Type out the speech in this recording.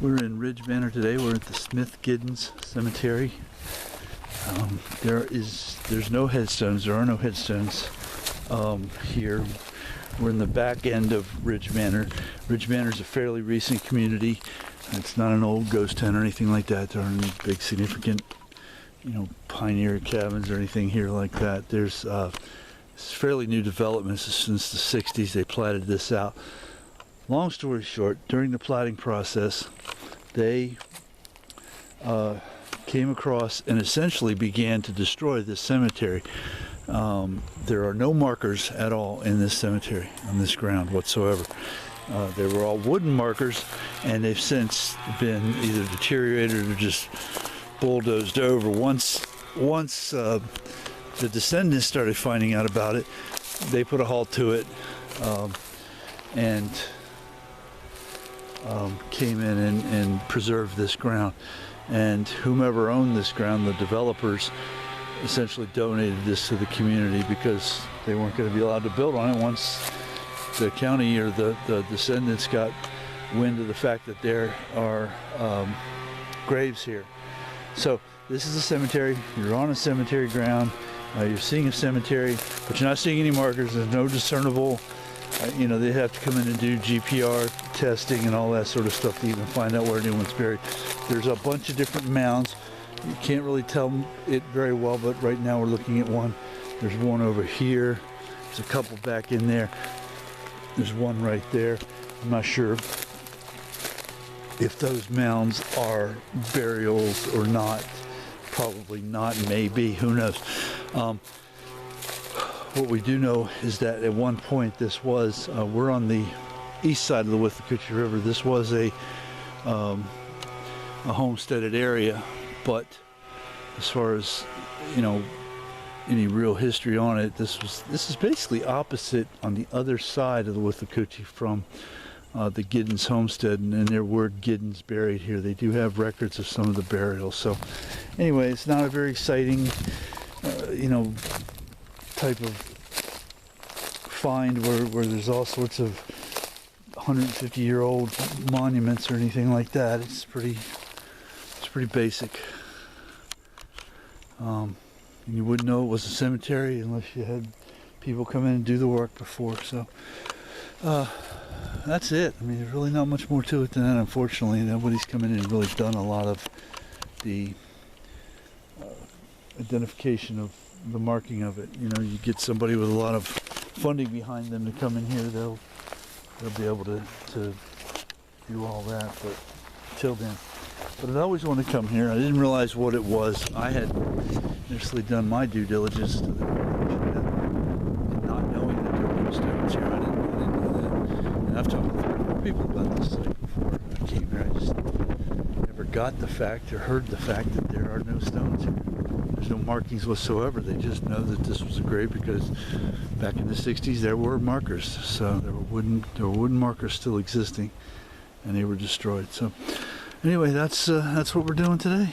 We're in Ridge Manor today. We're at the Giddens Cemetery. There's no headstones. There are no headstones here. We're in the back end of Ridge Manor. Ridge Manor is a fairly recent community. It's not an old ghost town or anything like that. There aren't any big significant, pioneer cabins or anything here like that. There's fairly new developments since the 60s. They platted this out. Long story short, during the platting process, they came across and essentially began to destroy this cemetery. There are no markers at all in this cemetery, on this ground whatsoever. They were all wooden markers, and they've since been either deteriorated or just bulldozed over. Once the descendants started finding out about it, they put a halt to it and came in and preserved this ground. And whomever owned this ground, the developers, essentially donated this to the community because they weren't going to be allowed to build on it once the county or the descendants got wind of the fact that there are graves here. So this is a cemetery. You're on a cemetery ground. You're seeing a cemetery, but you're not seeing any markers. There's no discernible. They have to come in and do GPR testing and all that sort of stuff to even find out where anyone's buried. There's a bunch of different mounds. You can't really tell it very well, but right now we're looking at one. There's one over here. There's a couple back in there. There's one right there. I'm not sure if those mounds are burials or not. Probably not, maybe, who knows. What we do know is that at one point this was, we're on the east side of the Withlacoochee River. This was a homesteaded area, but as far as, any real history on it, this is basically opposite on the other side of the Withlacoochee from the Giddens homestead, and there were Giddens buried here. They do have records of some of the burials. So anyway, it's not a very exciting, type of find where there's all sorts of 150-year-old monuments or anything like that. It's pretty basic. You wouldn't know it was a cemetery unless you had people come in and do the work before. So that's it. I mean, there's really not much more to it than that. Unfortunately, nobody's come in and really done a lot of the identification of the marking of it. You get somebody with a lot of funding behind them to come in here, they'll be able to do all that. But till then, I always want to come here. I didn't realize what it was. I had initially done my due diligence to the not knowing that there were no stones here. I didn't know that. And I've talked to people about this site before I came here. I just never got the fact or heard the fact that there are no stones here. There's no markings whatsoever. They just know that this was a grave because back in the 60s there were markers. So there were wooden markers still existing, and they were destroyed. So anyway, that's what we're doing today.